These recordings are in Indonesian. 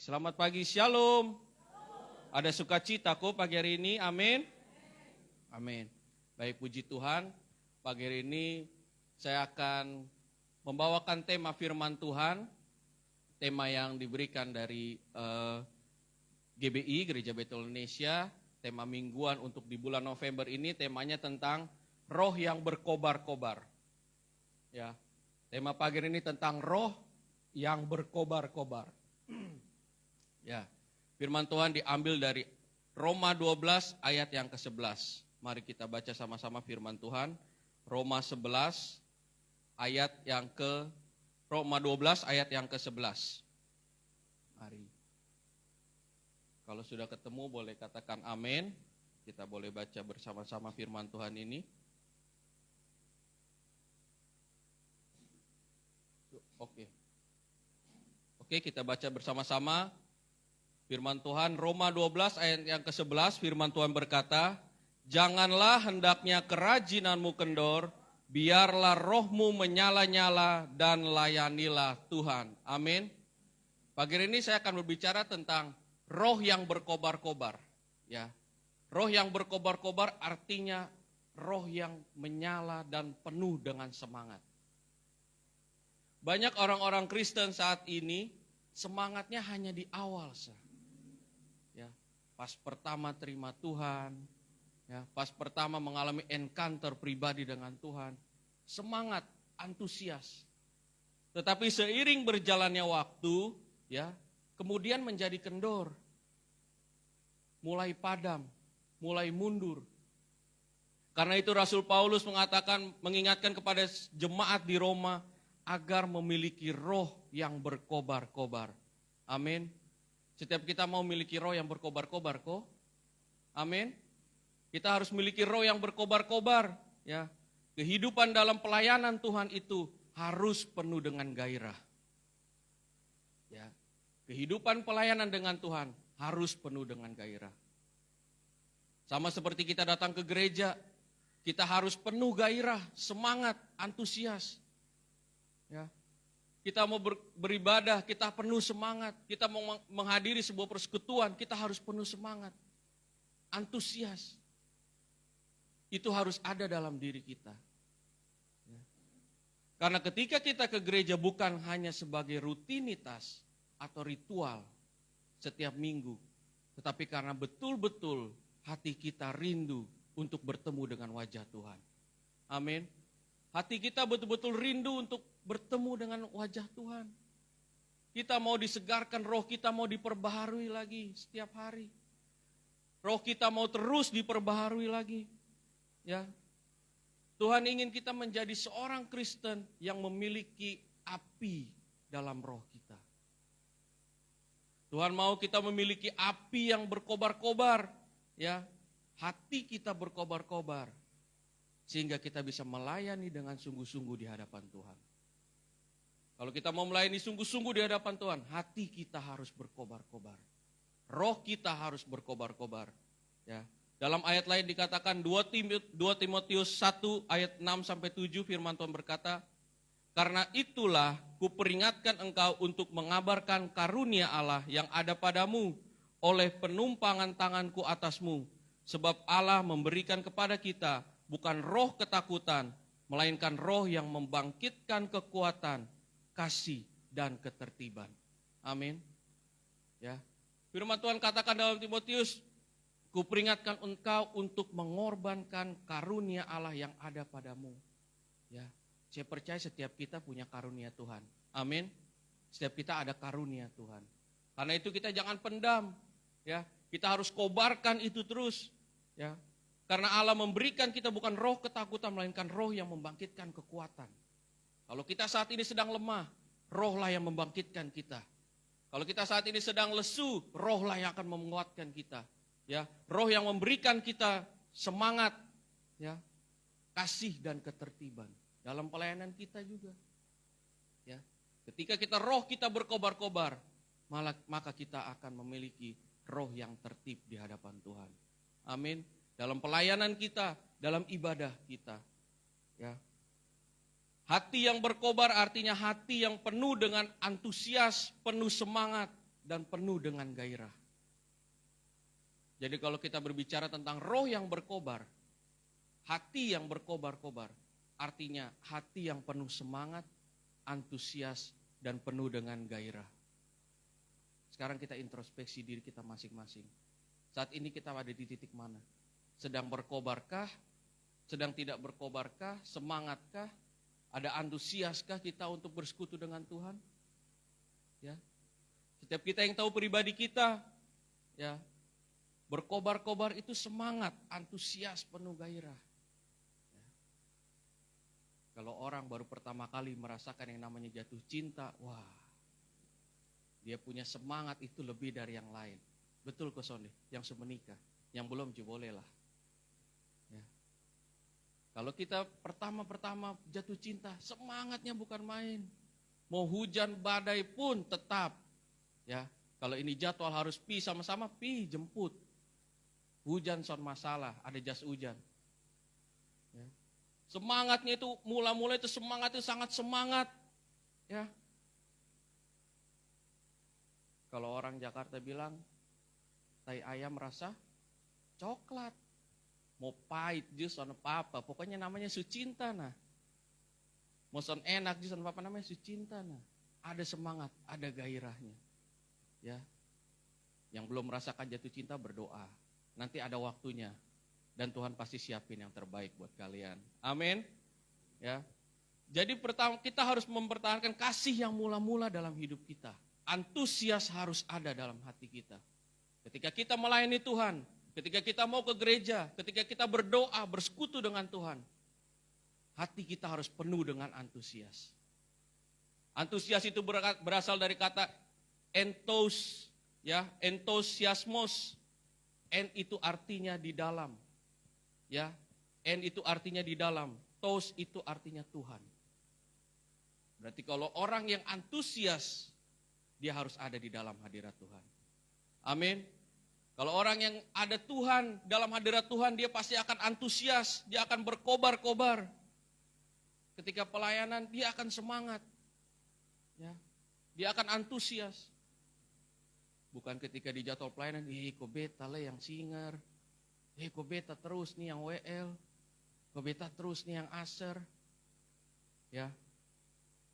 Selamat pagi, shalom. Ada sukacita kok pagi hari ini, amin. Amin. Baik, puji Tuhan. Pagi hari ini saya akan membawakan tema firman Tuhan. Tema yang diberikan dari GBI, Gereja Betel Indonesia. Tema mingguan untuk di bulan November ini temanya tentang roh yang berkobar-kobar. Ya, tema pagi ini tentang roh yang berkobar-kobar. Ya, firman Tuhan diambil dari Roma 12 ayat yang ke-11. Mari kita baca sama-sama firman Tuhan. Roma 12 ayat yang ke-11. Mari. Kalau sudah ketemu boleh katakan amin. Kita boleh baca bersama-sama firman Tuhan ini. Oke, kita baca bersama-sama. Firman Tuhan Roma 12 ayat yang ke-11, firman Tuhan berkata, "Janganlah hendaknya kerajinanmu kendor, biarlah rohmu menyala-nyala dan layanilah Tuhan." Amin. Pagi ini saya akan berbicara tentang roh yang berkobar-kobar. Ya, roh yang berkobar-kobar artinya roh yang menyala dan penuh dengan semangat. Banyak orang-orang Kristen saat ini semangatnya hanya di awal saja. Ya, pas pertama terima Tuhan, ya, pas pertama mengalami encounter pribadi dengan Tuhan, semangat, antusias. Tetapi seiring berjalannya waktu, ya, kemudian menjadi kendor, mulai padam, mulai mundur. Karena itu Rasul Paulus mengingatkan kepada jemaat di Roma agar memiliki roh yang berkobar-kobar. Amin. Setiap kita mau memiliki roh yang berkobar-kobar kok. Amin. Kita harus memiliki roh yang berkobar-kobar. Ya. Kehidupan dalam pelayanan Tuhan itu harus penuh dengan gairah. Ya. Kehidupan pelayanan dengan Tuhan harus penuh dengan gairah. Sama seperti kita datang ke gereja, kita harus penuh gairah, semangat, antusias. Ya. Kita mau beribadah, kita penuh semangat. Kita mau menghadiri sebuah persekutuan, kita harus penuh semangat. Antusias. Itu harus ada dalam diri kita. Ya. Karena ketika kita ke gereja bukan hanya sebagai rutinitas atau ritual setiap minggu, tetapi karena betul-betul hati kita rindu untuk bertemu dengan wajah Tuhan. Amin. Hati kita betul-betul rindu untuk bertemu dengan wajah Tuhan. Kita mau disegarkan, roh kita mau diperbaharui lagi setiap hari. Roh kita mau terus diperbaharui lagi. Ya. Tuhan ingin kita menjadi seorang Kristen yang memiliki api dalam roh kita. Tuhan mau kita memiliki api yang berkobar-kobar. Ya. Hati kita berkobar-kobar. Sehingga kita bisa melayani dengan sungguh-sungguh di hadapan Tuhan. Kalau kita mau melayani sungguh-sungguh di hadapan Tuhan, hati kita harus berkobar-kobar. Roh kita harus berkobar-kobar. Ya. Dalam ayat lain dikatakan 2 Timotius 1 ayat 6-7 firman Tuhan berkata, "Karena itulah kuperingatkan engkau untuk mengabarkan karunia Allah yang ada padamu oleh penumpangan tanganku atasmu. Sebab Allah memberikan kepada kita bukan roh ketakutan, melainkan roh yang membangkitkan kekuatan, kasih, dan ketertiban." Amin. Ya. Firman Tuhan katakan dalam Timotius, "Kuperingatkan engkau untuk mengorbankan karunia Allah yang ada padamu." Ya. Saya percaya setiap kita punya karunia Tuhan. Amin. Setiap kita ada karunia Tuhan. Karena itu kita jangan pendam. Ya. Kita harus kobarkan itu terus. Ya. Karena Allah memberikan kita bukan roh ketakutan, melainkan roh yang membangkitkan kekuatan. Kalau kita saat ini sedang lemah, rohlah yang membangkitkan kita. Kalau kita saat ini sedang lesu, rohlah yang akan menguatkan kita. Ya, roh yang memberikan kita semangat, ya, kasih dan ketertiban dalam pelayanan kita juga. Ya, ketika roh kita berkobar-kobar, maka kita akan memiliki roh yang tertib di hadapan Tuhan. Amin. Dalam pelayanan kita, dalam ibadah kita. Ya. Hati yang berkobar artinya hati yang penuh dengan antusias, penuh semangat, dan penuh dengan gairah. Jadi kalau kita berbicara tentang roh yang berkobar, hati yang berkobar-kobar, artinya hati yang penuh semangat, antusias, dan penuh dengan gairah. Sekarang kita introspeksi diri kita masing-masing. Saat ini kita ada di titik mana? Sedang berkobarkah? Sedang tidak berkobarkah? Semangatkah? Ada antusiaskah kita untuk bersekutu dengan Tuhan? Ya. Setiap kita yang tahu pribadi kita, ya, berkobar-kobar itu semangat, antusias, penuh gairah. Ya. Kalau orang baru pertama kali merasakan yang namanya jatuh cinta, wah, dia punya semangat itu lebih dari yang lain. Betul kok Sonde, yang semenikah, yang belum juga boleh lah. Ya. Kalau kita pertama-pertama jatuh cinta, semangatnya bukan main. Mau hujan badai pun tetap. Ya, kalau ini jadwal harus pi sama-sama, pi jemput. Hujan son masalah, ada jas hujan. Ya. Semangatnya itu mula-mula itu semangat itu sangat semangat. Ya. Kalau orang Jakarta bilang tai ayam rasa coklat. Mau pahit jus son apa, pokoknya namanya sucinta nah. Mau son enak jus son apa namanya sucinta nah. Ada semangat, ada gairahnya. Ya. Yang belum merasakan jatuh cinta berdoa. Nanti ada waktunya dan Tuhan pasti siapin yang terbaik buat kalian. Amin. Ya. Jadi pertama kita harus mempertahankan kasih yang mula-mula dalam hidup kita. Antusias harus ada dalam hati kita. Ketika kita melayani Tuhan, ketika kita mau ke gereja, ketika kita berdoa, bersekutu dengan Tuhan, hati kita harus penuh dengan antusias. Antusias itu berasal dari kata entos, ya, entosiasmos. En itu artinya di dalam. Ya, en itu artinya di dalam. Tos itu artinya Tuhan. Berarti kalau orang yang antusias, dia harus ada di dalam hadirat Tuhan. Amin. Kalau orang yang ada Tuhan, dalam hadirat Tuhan, dia pasti akan antusias, dia akan berkobar-kobar. Ketika pelayanan, dia akan semangat. Ya, dia akan antusias. Bukan ketika di jadwal pelayanan, kok beta lah yang singer, kok beta terus nih yang WL, kok beta terus nih yang aser. Ya,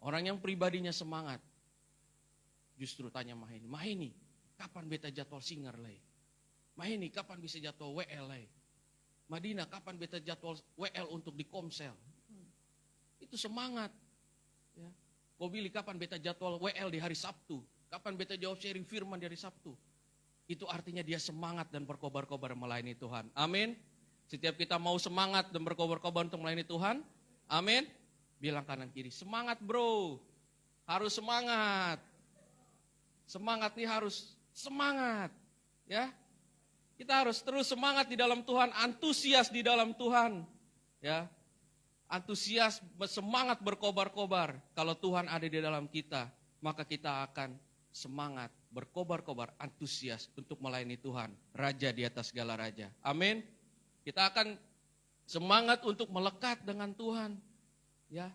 orang yang pribadinya semangat, justru tanya Mahini, kapan beta jadwal singer lah? Mahini, kapan bisa jadwal WL lah? Madina, kapan beta jadwal WL untuk di Komsel? Itu semangat. Ya. Kau Billy, kapan beta jadwal WL di hari Sabtu? Kapan beta jawab sharing firman di hari Sabtu? Itu artinya dia semangat dan berkobar-kobar melayani Tuhan. Amin. Setiap kita mau semangat dan berkobar-kobar untuk melayani Tuhan. Amin. Bilang kanan kiri, semangat bro. Harus semangat. Semangat nih harus semangat. Ya. Kita harus terus semangat di dalam Tuhan, antusias di dalam Tuhan. Ya. Antusias, semangat berkobar-kobar. Kalau Tuhan ada di dalam kita, maka kita akan semangat, berkobar-kobar, antusias untuk melayani Tuhan, Raja di atas segala raja. Amin. Kita akan semangat untuk melekat dengan Tuhan. Ya.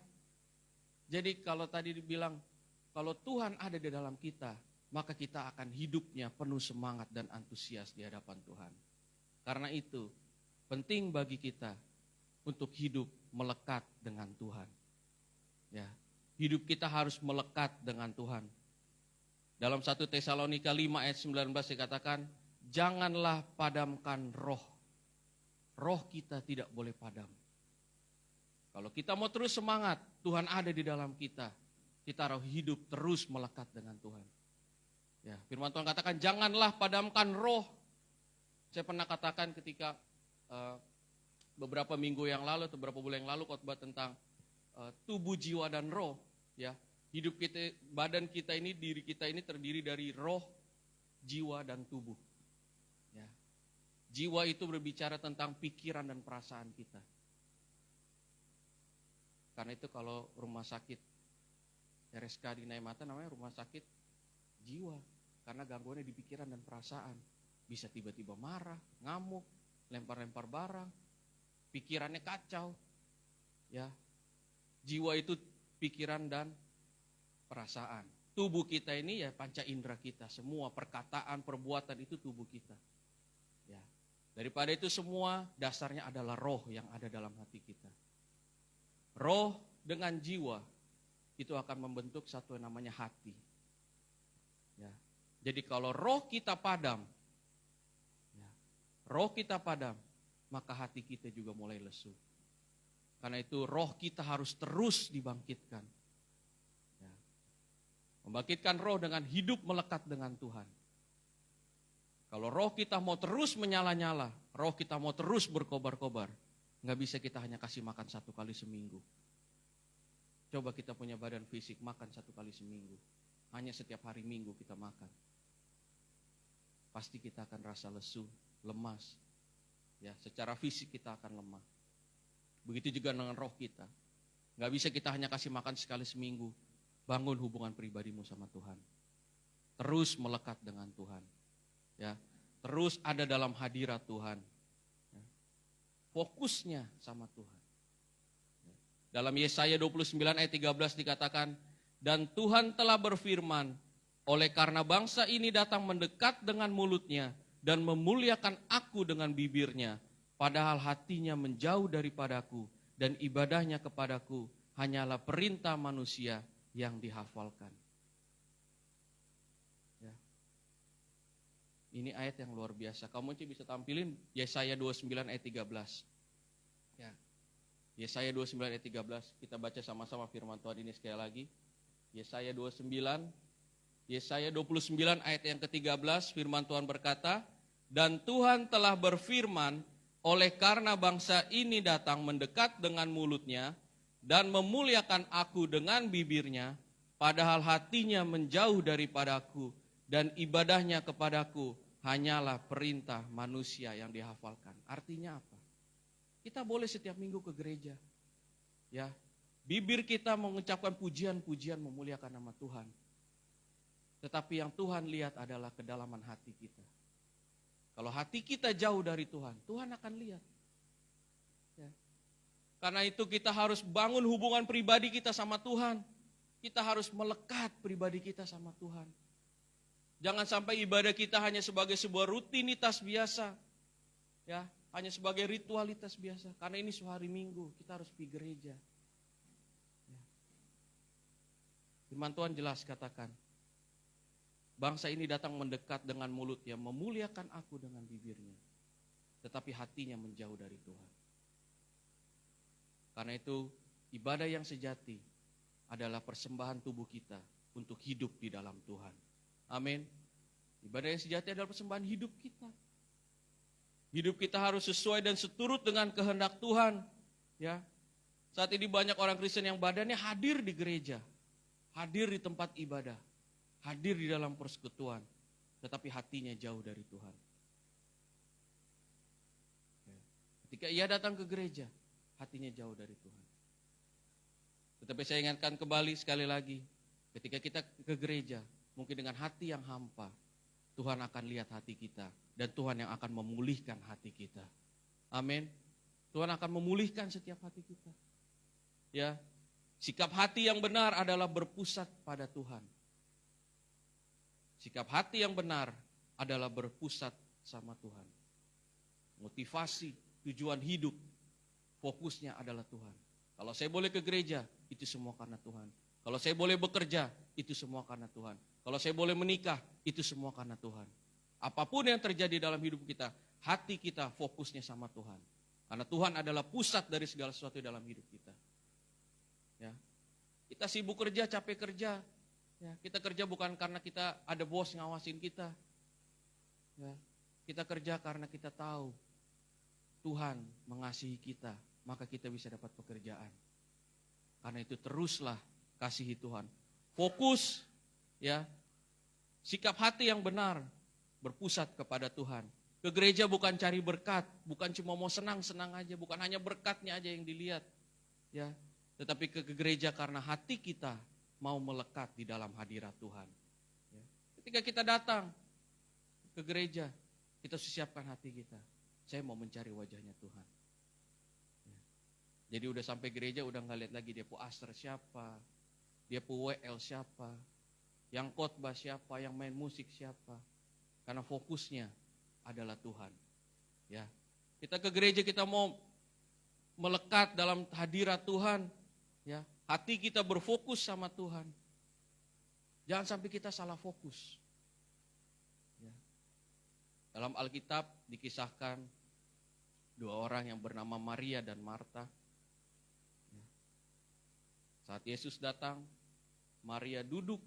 Jadi kalau tadi dibilang, kalau Tuhan ada di dalam kita, maka kita akan hidupnya penuh semangat dan antusias di hadapan Tuhan. Karena itu, penting bagi kita untuk hidup melekat dengan Tuhan. Ya. Hidup kita harus melekat dengan Tuhan. Dalam 1 Tesalonika 5 ayat 19 dikatakan, janganlah padamkan roh. Roh kita tidak boleh padam. Kalau kita mau terus semangat, Tuhan ada di dalam kita. Kita harus hidup terus melekat dengan Tuhan. Ya, firman Tuhan katakan, janganlah padamkan roh. Saya pernah katakan ketika beberapa minggu yang lalu atau beberapa bulan yang lalu khotbah tentang tubuh, jiwa, dan roh. Ya, hidup kita, badan kita ini, diri kita ini terdiri dari roh, jiwa, dan tubuh. Ya. Jiwa itu berbicara tentang pikiran dan perasaan kita. Karena itu kalau rumah sakit RSK di Naimata namanya rumah sakit jiwa. Karena gangguannya di pikiran dan perasaan. Bisa tiba-tiba marah, ngamuk, lempar-lempar barang, pikirannya kacau. Ya. Jiwa itu pikiran dan perasaan. tubuh kita ini ya panca indera kita. Semua perkataan, perbuatan itu tubuh kita. Ya. Daripada itu semua dasarnya adalah roh yang ada dalam hati kita. Roh dengan jiwa itu akan membentuk satu yang namanya hati. Ya. Jadi kalau roh kita padam, maka hati kita juga mulai lesu. Karena itu roh kita harus terus dibangkitkan. Ya. Membangkitkan roh dengan hidup melekat dengan Tuhan. Kalau roh kita mau terus menyala-nyala, roh kita mau terus berkobar-kobar, nggak bisa kita hanya kasih makan 1 kali seminggu. Coba kita punya badan fisik, makan 1 kali seminggu. Hanya setiap hari Minggu kita makan. Pasti kita akan rasa lesu, lemas. Ya, secara fisik kita akan lemah. Begitu juga dengan roh kita. Nggak bisa kita hanya kasih makan sekali seminggu. Bangun hubungan pribadimu sama Tuhan. Terus melekat dengan Tuhan. Ya, terus ada dalam hadirat Tuhan. Ya. Fokusnya sama Tuhan. Dalam Yesaya 29 ayat 13 dikatakan, dan Tuhan telah berfirman, oleh karena bangsa ini datang mendekat dengan mulutnya dan memuliakan aku dengan bibirnya, padahal hatinya menjauh daripadaku dan ibadahnya kepadaku hanyalah perintah manusia yang dihafalkan. Ya. Ini ayat yang luar biasa. Kamu bisa tampilin Yesaya 29 ayat 13. Ya. Yesaya 29 ayat 13, kita baca sama-sama firman Tuhan ini sekali lagi. Yesaya 29 ayat yang ke-13, firman Tuhan berkata, dan Tuhan telah berfirman, oleh karena bangsa ini datang mendekat dengan mulutnya dan memuliakan aku dengan bibirnya, padahal hatinya menjauh daripadaku dan ibadahnya kepadaku hanyalah perintah manusia yang dihafalkan. Artinya apa? Kita boleh setiap minggu ke gereja. Ya, bibir kita mengucapkan pujian-pujian memuliakan nama Tuhan. Tetapi yang Tuhan lihat adalah kedalaman hati kita. Kalau hati kita jauh dari Tuhan, Tuhan akan lihat. Ya. Karena itu kita harus bangun hubungan pribadi kita sama Tuhan. Kita harus melekat pribadi kita sama Tuhan. Jangan sampai ibadah kita hanya sebagai sebuah rutinitas biasa. Ya, hanya sebagai ritualitas biasa. Karena ini sehari Minggu, kita harus pergi gereja. Ya. Firman Tuhan jelas katakan, bangsa ini datang mendekat dengan mulutnya, memuliakan aku dengan bibirnya. Tetapi hatinya menjauh dari Tuhan. Karena itu, ibadah yang sejati adalah persembahan tubuh kita untuk hidup di dalam Tuhan. Amin. Ibadah yang sejati adalah persembahan hidup kita. Hidup kita harus sesuai dan seturut dengan kehendak Tuhan. Ya. Saat ini banyak orang Kristen yang badannya hadir di gereja, hadir di tempat ibadah, hadir di dalam persekutuan, tetapi hatinya jauh dari Tuhan. Ya. Ketika ia datang ke gereja, hatinya jauh dari Tuhan. Tetapi saya ingatkan kembali sekali lagi, ketika kita ke gereja, mungkin dengan hati yang hampa, Tuhan akan lihat hati kita. Dan Tuhan yang akan memulihkan hati kita. Amin. Tuhan akan memulihkan setiap hati kita. Ya, sikap hati yang benar adalah berpusat pada Tuhan. Sikap hati yang benar adalah berpusat sama Tuhan. Motivasi, tujuan hidup, fokusnya adalah Tuhan. Kalau saya boleh ke gereja, itu semua karena Tuhan. Kalau saya boleh bekerja, itu semua karena Tuhan. Kalau saya boleh menikah, itu semua karena Tuhan. Apapun yang terjadi dalam hidup kita, hati kita fokusnya sama Tuhan. Karena Tuhan adalah pusat dari segala sesuatu dalam hidup kita. Ya. Kita sibuk kerja, capek kerja. Ya. Kita kerja bukan karena kita ada bos ngawasin kita. Ya. Kita kerja karena kita tahu Tuhan mengasihi kita, maka kita bisa dapat pekerjaan. Karena itu teruslah kasihi Tuhan. Fokus, ya, sikap hati yang benar, berpusat kepada Tuhan. Ke gereja bukan cari berkat, bukan cuma mau senang-senang aja, bukan hanya berkatnya aja yang dilihat, ya. Tetapi ke gereja karena hati kita mau melekat di dalam hadirat Tuhan. Ya. Ketika kita datang ke gereja, kita siapkan hati kita. Saya mau mencari wajahnya Tuhan. Ya. Jadi udah sampai gereja udah nggak lihat lagi dia pu aster siapa, dia pu WL siapa. yang khotbah siapa, yang main musik siapa. Karena fokusnya adalah Tuhan. Ya. Kita ke gereja, kita mau melekat dalam hadirat Tuhan, ya. Hati kita berfokus sama Tuhan. Jangan sampai kita salah fokus. Ya. Dalam Alkitab dikisahkan dua orang yang bernama Maria dan Marta. Ya. Saat Yesus datang, Maria duduk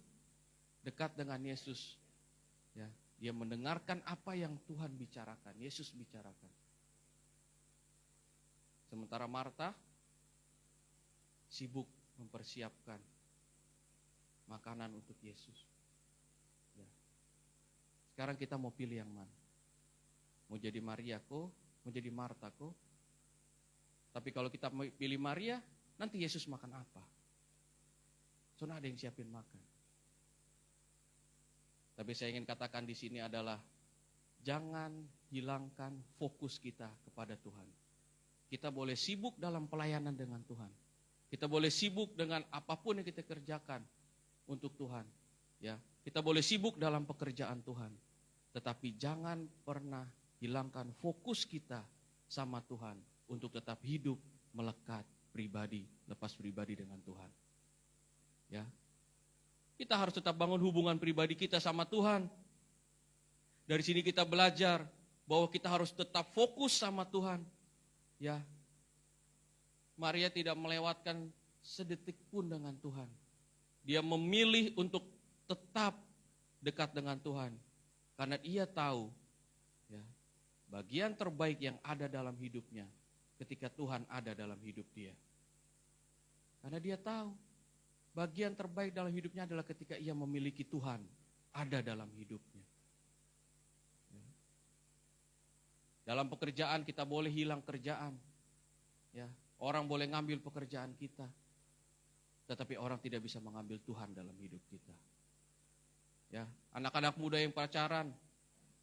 dekat dengan Yesus. Ya. Dia mendengarkan apa yang Tuhan bicarakan, Yesus bicarakan. Sementara Marta sibuk mempersiapkan makanan untuk Yesus. Ya. Sekarang kita mau pilih yang mana? Mau jadi Maria kok? Mau jadi Marta kok? Tapi kalau kita pilih Maria, nanti Yesus makan apa? Soalnya ada yang siapin makan. Tapi saya ingin katakan di sini adalah jangan hilangkan fokus kita kepada Tuhan. Kita boleh sibuk dalam pelayanan dengan Tuhan. Kita boleh sibuk dengan apapun yang kita kerjakan untuk Tuhan. Ya, kita boleh sibuk dalam pekerjaan Tuhan. Tetapi jangan pernah hilangkan fokus kita sama Tuhan untuk tetap hidup melekat pribadi, lepas pribadi dengan Tuhan. Ya. Kita harus tetap bangun hubungan pribadi kita sama Tuhan. Dari sini kita belajar bahwa kita harus tetap fokus sama Tuhan. Ya. Maria tidak melewatkan sedetik pun dengan Tuhan. Dia memilih untuk tetap dekat dengan Tuhan. Karena ia tahu ya, bagian terbaik yang ada dalam hidupnya ketika Tuhan ada dalam hidup dia. Karena dia tahu bagian terbaik dalam hidupnya adalah ketika ia memiliki Tuhan ada dalam hidupnya. Dalam pekerjaan kita boleh hilang kerjaan. Ya, orang boleh ngambil pekerjaan kita. Tetapi orang tidak bisa mengambil Tuhan dalam hidup kita. Ya, anak-anak muda yang pacaran,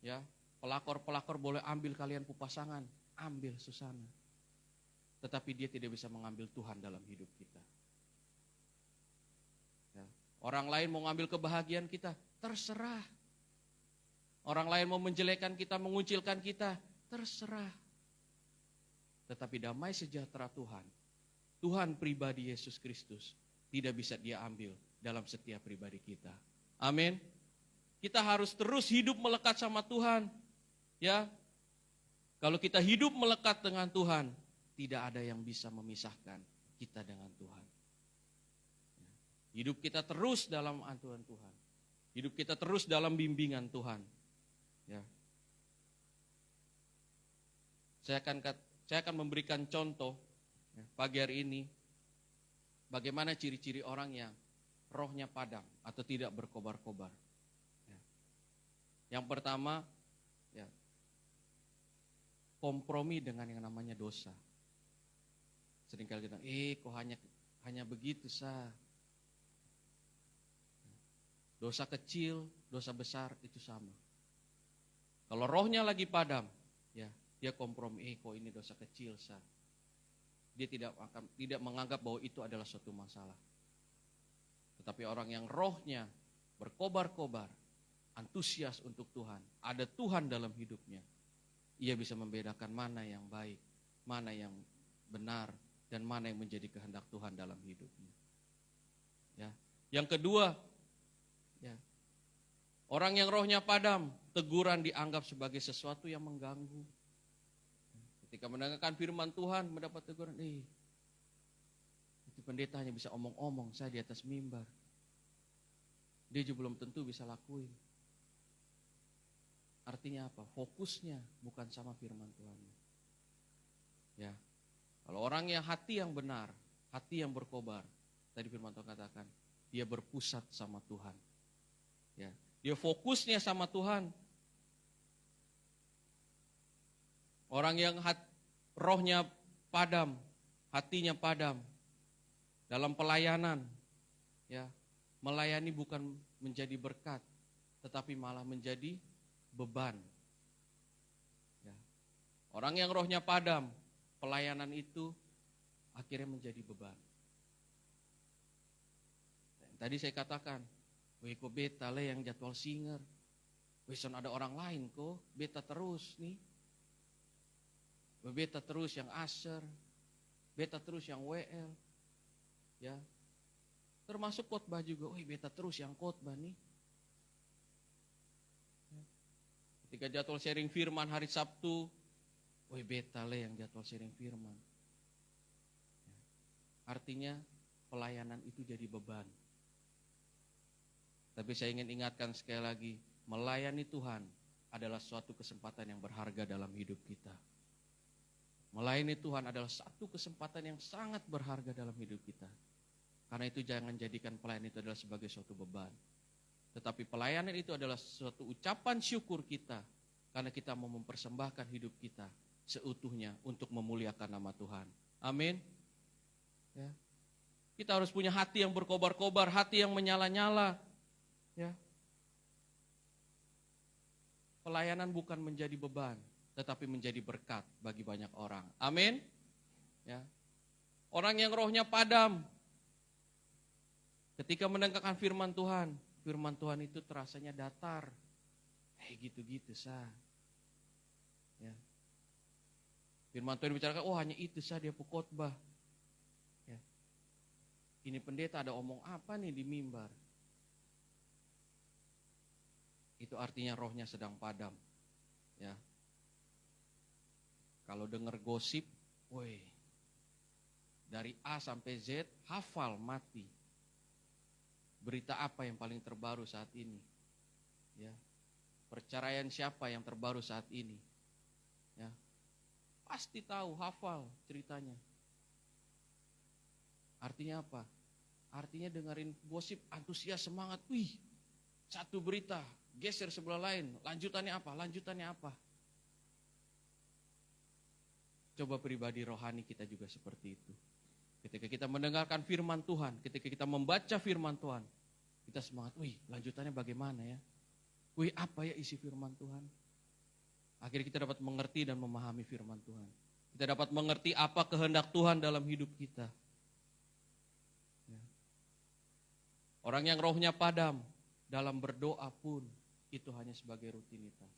ya, pelakor-pelakor boleh ambil kalian pasangan, ambil Susana. Tetapi dia tidak bisa mengambil Tuhan dalam hidup kita. Ya, orang lain mau ngambil kebahagiaan kita, terserah. Orang lain mau menjelekkan kita, mengucilkan kita, terserah. Tetapi damai sejahtera Tuhan, Tuhan pribadi Yesus Kristus, tidak bisa dia ambil dalam setiap pribadi kita. Amin. Kita harus terus hidup melekat sama Tuhan. Ya. Kalau kita hidup melekat dengan Tuhan, tidak ada yang bisa memisahkan kita dengan Tuhan. Hidup kita terus dalam aturan Tuhan. Hidup kita terus dalam bimbingan Tuhan. Ya. Saya akan memberikan contoh ya, pagi hari ini. Bagaimana ciri-ciri orang yang rohnya padam atau tidak berkobar-kobar. Ya. Yang pertama, ya, kompromi dengan yang namanya dosa. Seringkali kita, kok hanya begitu sah. Dosa kecil, dosa besar itu sama. Kalau rohnya lagi padam, ya, dia kompromi, kok ini dosa kecil sah. Dia tidak menganggap bahwa itu adalah suatu masalah. Tetapi orang yang rohnya berkobar-kobar, antusias untuk Tuhan, ada Tuhan dalam hidupnya, ia bisa membedakan mana yang baik, mana yang benar, dan mana yang menjadi kehendak Tuhan dalam hidupnya. Ya. Yang kedua, ya, orang yang rohnya padam, teguran dianggap sebagai sesuatu yang mengganggu. Ketika mendengarkan firman Tuhan, mendapat teguran, itu pendeta hanya bisa omong-omong, saya di atas mimbar. Dia juga belum tentu bisa lakuin. Artinya apa? Fokusnya bukan sama firman Tuhan. Ya, kalau orang yang hati yang benar, hati yang berkobar, tadi firman Tuhan katakan, dia berpusat sama Tuhan. Ya, dia fokusnya sama Tuhan. Orang yang rohnya padam, hatinya padam, dalam pelayanan, ya, melayani bukan menjadi berkat, tetapi malah menjadi beban. Ya. Orang yang rohnya padam, pelayanan itu akhirnya menjadi beban. Tadi saya katakan, Weh kok beta le yang jadwal singer. Weh son ada orang lain kok, beta terus nih. Weh beta terus yang usher, beta terus yang WL. Ya. Termasuk khotbah juga, weh beta terus yang khotbah nih. Ya. Ketika jadwal sharing firman hari Sabtu, weh beta le yang jadwal sharing firman. Ya. Artinya pelayanan itu jadi beban. Tapi saya ingin ingatkan sekali lagi, melayani Tuhan adalah suatu kesempatan yang berharga dalam hidup kita. Melayani Tuhan adalah satu kesempatan yang sangat berharga dalam hidup kita. Karena itu jangan jadikan pelayanan itu adalah sebagai suatu beban. Tetapi pelayanan itu adalah suatu ucapan syukur kita. Karena kita mau mempersembahkan hidup kita seutuhnya untuk memuliakan nama Tuhan. Amin. Ya. Kita harus punya hati yang berkobar-kobar, hati yang menyala-nyala. Ya. Pelayanan bukan menjadi beban, tetapi menjadi berkat bagi banyak orang. Amin. Ya. Orang yang rohnya padam, ketika mendengarkan firman Tuhan itu terasanya datar. Gitu-gitu sah. Ya. Firman Tuhan bicarakan, oh hanya itu sah dia khotbah. Ya. Ini pendeta ada omong apa nih di mimbar? Itu artinya rohnya sedang padam. Ya. Kalau dengar gosip, woi, dari A sampai Z hafal mati. Berita apa yang paling terbaru saat ini? Ya. Perceraian siapa yang terbaru saat ini? Ya. Pasti tahu, hafal ceritanya. Artinya apa? Artinya dengerin gosip, antusias, semangat. Wih, satu berita, geser sebelah lain. Lanjutannya apa? Lanjutannya apa? Coba pribadi rohani kita juga seperti itu. Ketika kita mendengarkan firman Tuhan, ketika kita membaca firman Tuhan, kita semangat, wih lanjutannya bagaimana ya? Wih apa ya isi firman Tuhan? Akhirnya kita dapat mengerti dan memahami firman Tuhan. Kita dapat mengerti apa kehendak Tuhan dalam hidup kita. Ya. Orang yang rohnya padam, dalam berdoa pun itu hanya sebagai rutinitas.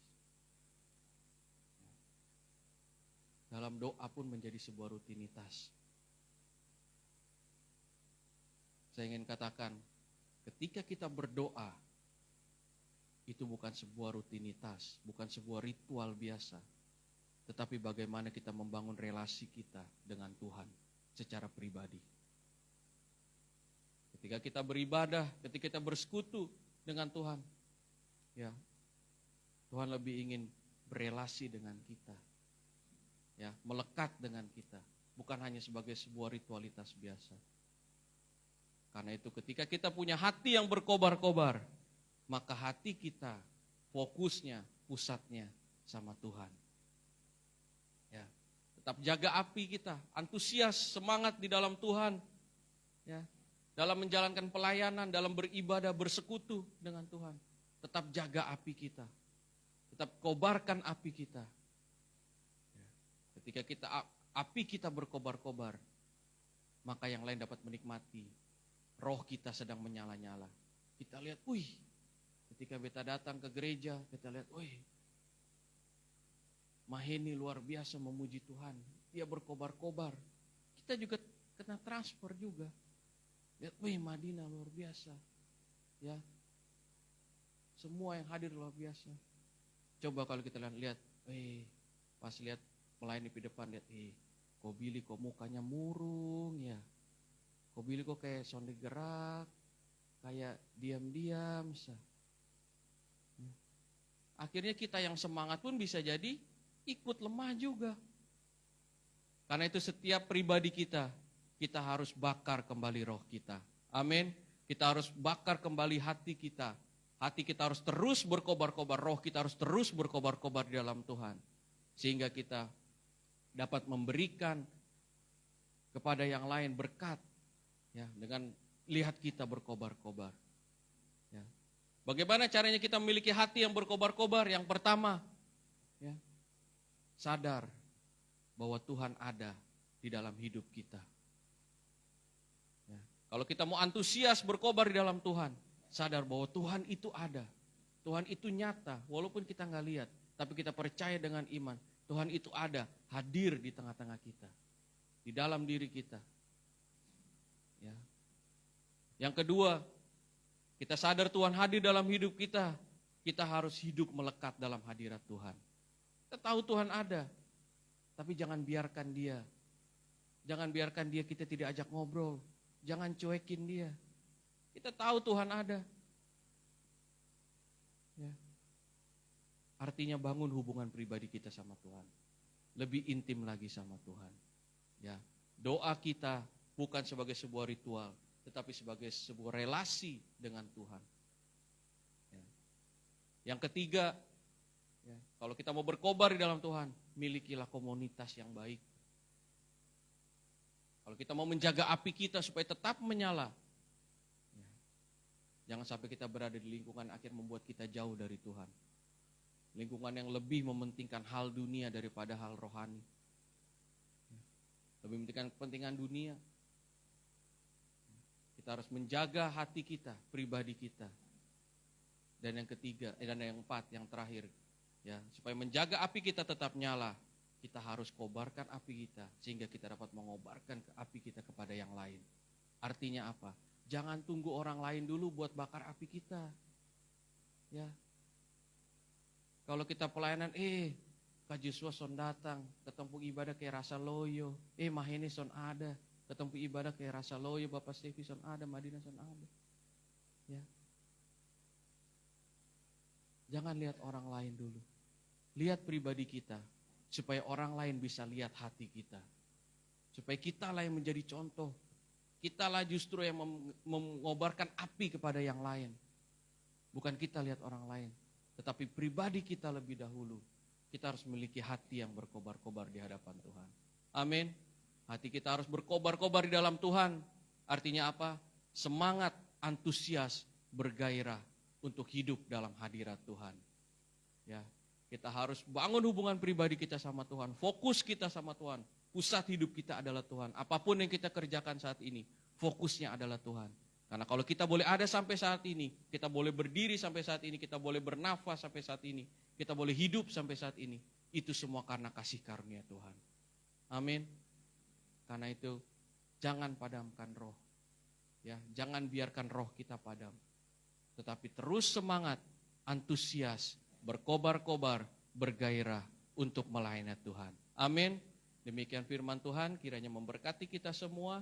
Dalam doa pun menjadi sebuah rutinitas. Saya ingin katakan, ketika kita berdoa, itu bukan sebuah rutinitas, bukan sebuah ritual biasa. Tetapi bagaimana kita membangun relasi kita dengan Tuhan secara pribadi. Ketika kita beribadah, ketika kita bersekutu dengan Tuhan, ya, Tuhan lebih ingin berelasi dengan kita, ya, melekat dengan kita, bukan hanya sebagai sebuah ritualitas biasa. Karena itu ketika kita punya hati yang berkobar-kobar, maka hati kita fokusnya, pusatnya sama Tuhan. Ya, tetap jaga api kita, antusias, semangat di dalam Tuhan, ya, dalam menjalankan pelayanan, dalam beribadah, bersekutu dengan Tuhan. Tetap jaga api kita, tetap kobarkan api kita. Ya, ketika api kita berkobar-kobar, maka yang lain dapat menikmati. Roh kita sedang menyala-nyala. Kita lihat, wih, ketika beta datang ke gereja, kita lihat, wih, Maheni luar biasa memuji Tuhan. Dia berkobar-kobar. Kita juga kena transfer juga. Lihat, wih, Madinah luar biasa. Ya, semua yang hadir luar biasa. Coba kalau kita lihat, wih, pas lihat melayani di depan, lihat, kok Billy kok mukanya murung ya. Kok Billy kok kayak sonde gerak, kayak diam-diam. Akhirnya kita yang semangat pun bisa jadi ikut lemah juga. Karena itu setiap pribadi kita harus bakar kembali roh kita. Amin. Kita harus bakar kembali hati kita. Hati kita harus terus berkobar-kobar, roh kita harus terus berkobar-kobar di dalam Tuhan. Sehingga kita dapat memberikan kepada yang lain berkat. Ya, dengan lihat kita berkobar-kobar. Ya. Bagaimana caranya kita memiliki hati yang berkobar-kobar? Yang pertama, ya, sadar bahwa Tuhan ada di dalam hidup kita. Ya. Kalau kita mau antusias berkobar di dalam Tuhan, sadar bahwa Tuhan itu ada. Tuhan itu nyata, walaupun kita nggak lihat. Tapi kita percaya dengan iman, Tuhan itu ada, hadir di tengah-tengah kita. Di dalam diri kita. Ya. Yang kedua, kita sadar Tuhan hadir dalam hidup kita. Kita harus hidup melekat dalam hadirat Tuhan. Kita tahu Tuhan ada, tapi jangan biarkan dia. Jangan biarkan dia kita tidak ajak ngobrol. Jangan cuekin dia. Kita tahu Tuhan ada. Ya. Artinya bangun hubungan pribadi kita sama Tuhan. Lebih intim lagi sama Tuhan. Ya. Doa kita bukan sebagai sebuah ritual, tetapi sebagai sebuah relasi dengan Tuhan. Ya. Yang ketiga, ya, kalau kita mau berkobar di dalam Tuhan, milikilah komunitas yang baik. Kalau kita mau menjaga api kita supaya tetap menyala, ya, jangan sampai kita berada di lingkungan akhir membuat kita jauh dari Tuhan. Lingkungan yang lebih mementingkan hal dunia daripada hal rohani. Ya, lebih mementingkan kepentingan dunia. Kita harus menjaga hati kita, pribadi kita. Dan yang ketiga, dan yang empat, yang terakhir, ya, supaya menjaga api kita tetap nyala, kita harus kobarkan api kita sehingga kita dapat mengobarkan api kita kepada yang lain. Artinya apa? Jangan tunggu orang lain dulu buat bakar api kita. Ya. Kalau kita pelayanan, Kak Joshua son datang, ketemu ibadah kayak rasa loyo, Mahene son ada, ketemu ibadah kayak rasa loyo, Bapak Stevi son ada, Madina son ada. Ya. Jangan lihat orang lain dulu. Lihat pribadi kita. Supaya orang lain bisa lihat hati kita. Supaya kita lah yang menjadi contoh. Kita lah justru yang mengobarkan api kepada yang lain. Bukan kita lihat orang lain. Tetapi pribadi kita lebih dahulu. Kita harus memiliki hati yang berkobar-kobar di hadapan Tuhan. Amin. Hati kita harus berkobar-kobar di dalam Tuhan. Artinya apa? Semangat, antusias, bergairah untuk hidup dalam hadirat Tuhan. Ya. Kita harus bangun hubungan pribadi kita sama Tuhan. Fokus kita sama Tuhan. Pusat hidup kita adalah Tuhan. Apapun yang kita kerjakan saat ini, fokusnya adalah Tuhan. Karena kalau kita boleh ada sampai saat ini, kita boleh berdiri sampai saat ini, kita boleh bernafas sampai saat ini, kita boleh hidup sampai saat ini, itu semua karena kasih karunia Tuhan. Amin. Karena itu, jangan padamkan roh. Ya, jangan biarkan roh kita padam. Tetapi terus semangat, antusias, berkobar-kobar, bergairah untuk melayani Tuhan. Amin. Demikian firman Tuhan, kiranya memberkati kita semua.